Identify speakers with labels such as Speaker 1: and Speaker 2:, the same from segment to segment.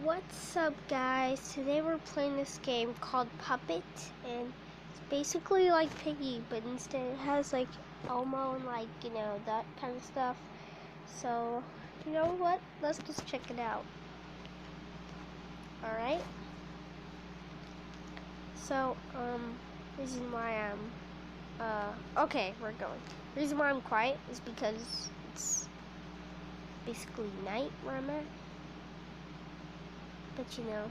Speaker 1: What's up, guys? Today we're playing this game called Puppet, and it's basically like Piggy, but instead it has like Elmo and like, you know, that kind of stuff. So, you know what? Let's just check it out. Alright? So, reason why okay, we're going. Reason why I'm quiet is because it's basically night where I'm at. But you know,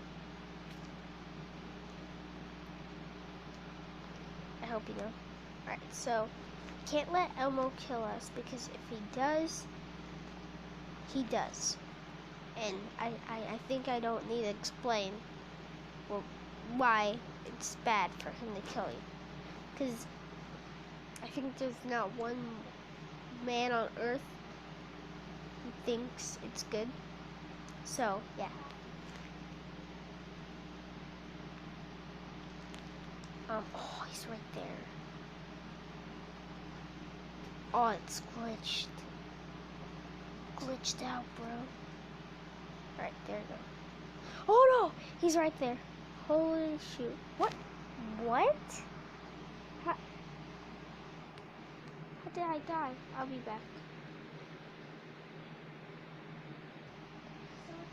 Speaker 1: I hope you know. Alright, so can't let Elmo kill us, because if he does, he does. And I think I don't need to explain why it's bad for him to kill you. Because I think there's not one man on earth who thinks it's good. So, yeah. Oh, he's right there. Oh, it's glitched. Glitched out, bro. Alright, there you go. Oh no! He's right there. Holy shoot. What? What? How did I die? I'll be back.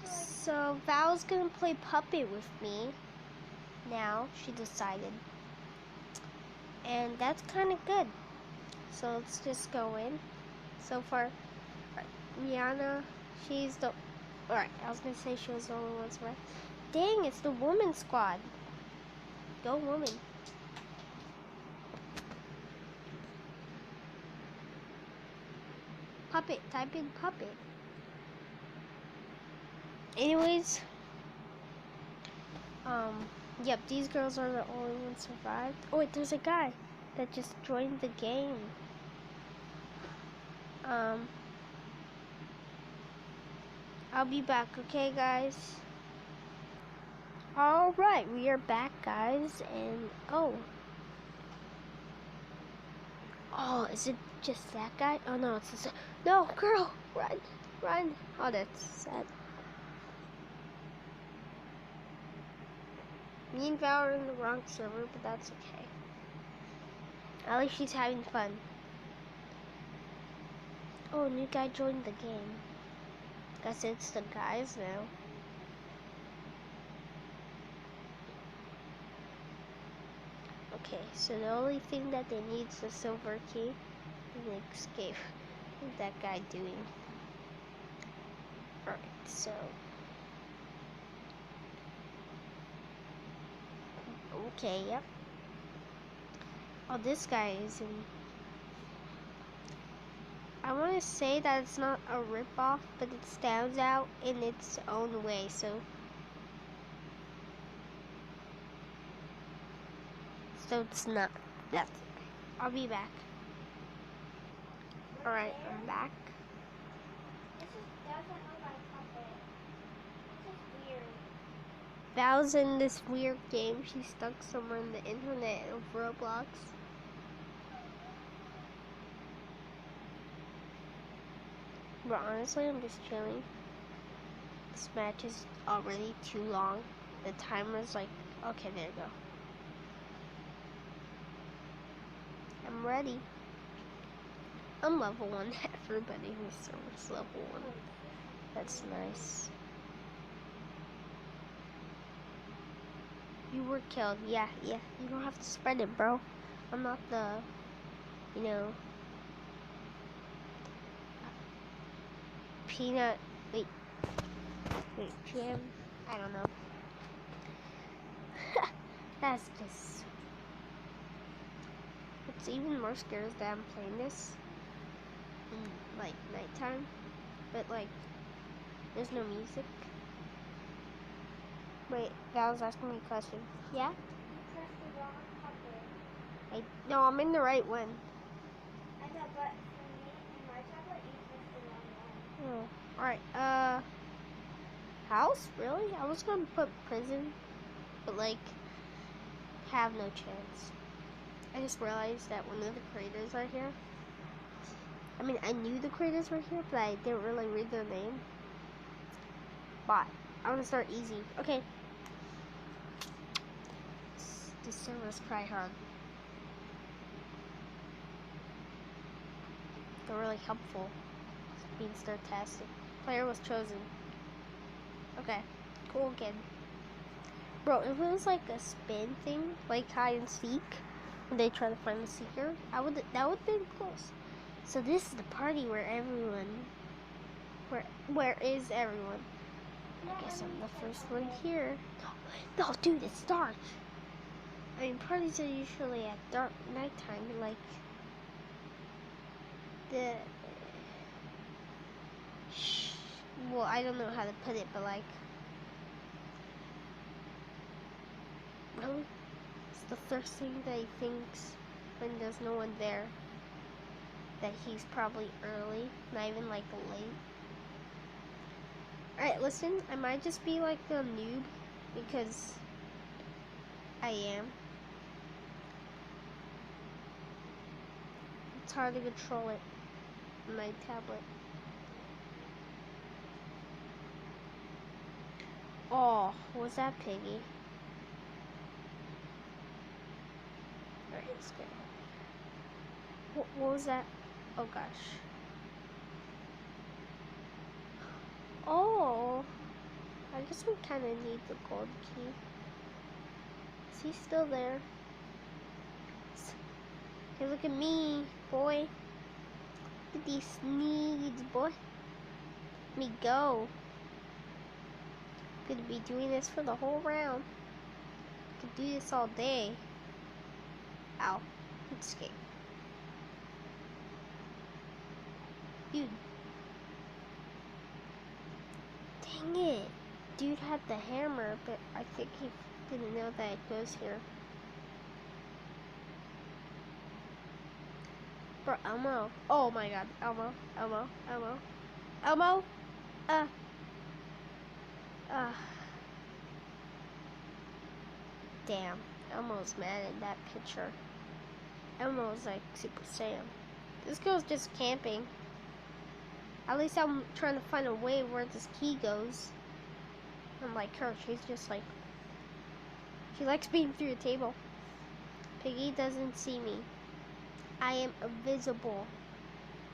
Speaker 1: So Val's gonna play Puppet with me. Now, she decided. And that's kind of good. So let's just go in. So far, Rihanna, she's the... Alright, I was gonna say she was the only one right. Dang, it's the woman squad. Go woman. Puppet, type in Puppet. Anyways, yep, these girls are the only ones survived. Oh wait, there's a guy that just joined the game. I'll be back, okay, guys? Alright, we are back, guys, and oh, is it just that guy? Oh no, it's this. No, girl, run, run. Oh, that's sad. Me and Val are in the wrong server, but that's okay. At least she's having fun. Oh, new guy joined the game. Guess it's the guys now. Okay, so the only thing that they need is the silver key and escape. What is that guy doing? Alright, so... Okay, yep. Oh, this guy is in... I want to say that it's not a rip-off, but it stands out in its own way, so... So it's not. That's it. I'll be back. Alright, I'm back.
Speaker 2: This doesn't look like Puppet. This is weird.
Speaker 1: Val's in this weird game. She's stuck somewhere in the internet of Roblox. But honestly, I'm just chilling. This match is already too long. The timer's like, okay, there you go. I'm ready. I'm level 1. Everybody in this server's level 1. That's nice. You were killed. Yeah. You don't have to spread it, bro. I'm not the, you know, peanut. Wait, jam. I don't know. That's just. It's even more scary that I'm playing this in like nighttime, but like there's no music. Wait, Val's asking me a question. Yeah?
Speaker 2: You pressed the wrong Puppet.
Speaker 1: No, I'm in the right one.
Speaker 2: I know, but for me, in my tablet, you pressed the wrong one.
Speaker 1: Oh, alright, house? Really? I was gonna put prison, but like, have no chance. I just realized that one of the creators right here. I mean, I knew the creators were here, but I didn't really read their name. Bot. I want to start easy. Okay. The servers cry hard. They're really helpful. Being sarcastic. Player was chosen. Okay. Cool again. Bro, if it was like a spin thing, like hide and seek, when they try to find the seeker, that would have been close. So this is the party where everyone, where is everyone? I guess I'm the first one here. No, dude, it's dark. I mean, parties are usually at dark nighttime, like the. Well, I don't know how to put it, but like, really, it's the first thing that he thinks when there's no one there. That he's probably early, not even like late. Alright, listen, I might just be like a noob because I am. It's hard to control it on my tablet. Oh, was that Piggy? Alright, it's good. What was that? Oh gosh. Oh, I guess we kind of need the gold key. Is he still there? Hey, look at me, boy. Look at these needs, boy. Let me go. Gonna be doing this for the whole round. Could do this all day. Ow. Escape. Dude. Dang it. Dude had the hammer, but I think he didn't know that it goes here. Bro, Elmo. Oh my god. Elmo. Elmo. Elmo. Elmo. Damn. Elmo's mad in that picture. Elmo's like Super Saiyan. This girl's just camping. At least I'm trying to find a way where this key goes. Unlike her, she's just like... She likes being through the table. Piggy doesn't see me. I am invisible.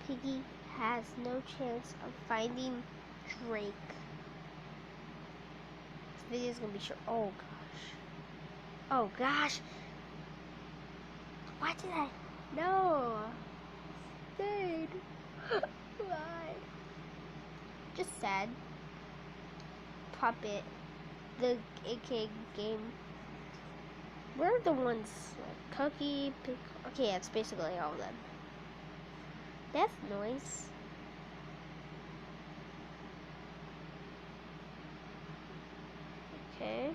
Speaker 1: Piggy has no chance of finding Drake. This video is gonna be short. Oh gosh. Oh gosh. Why did I? No. Dude. Why? Just sad. Puppet. The AK game. We're the ones like Cookie, Pick. Okay, yeah, it's basically all of them. Death noise. Okay.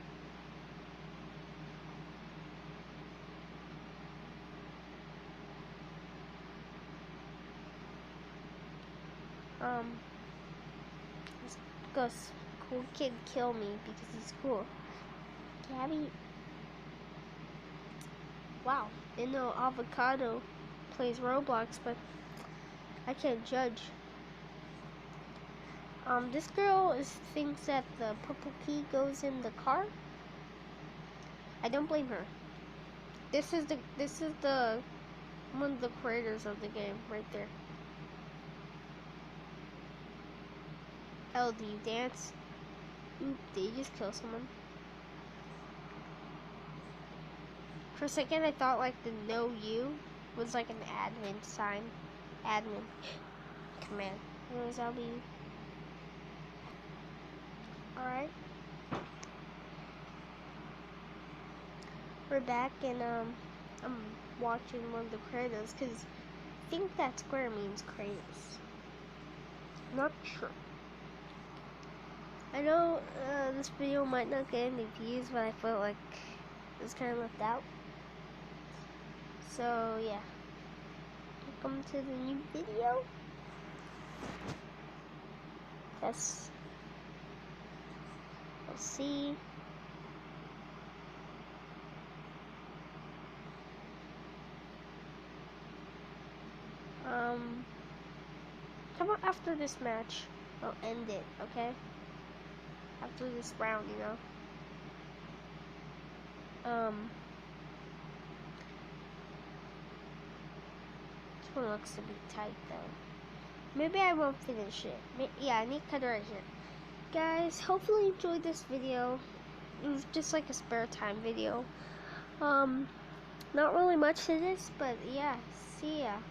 Speaker 1: This cool kid kill me because he's cool. Gabby. Wow. Didn't know Avocado plays Roblox, but I can't judge. This girl thinks that the purple key goes in the car. I don't blame her. This is the one of the creators of the game right there. Oh, do you dance? Oop, did you just kill someone? For a second, I thought like the no you was like an admin sign. Admin command. Anyways, I'll be... Alright. We're back and I'm watching one of the creators because I think that square means creators. Not sure. I know this video might not get any views, but I felt like it was kind of left out. So yeah, welcome to the new video. Yes. We'll see. Come on after this match. I'll end it, okay? after this round, you know. This one looks to be tight though. Maybe I won't finish it. Yeah, I need to cut it right here. Guys, hopefully you enjoyed this video. It was just like a spare time video. Not really much to this, but yeah, see ya.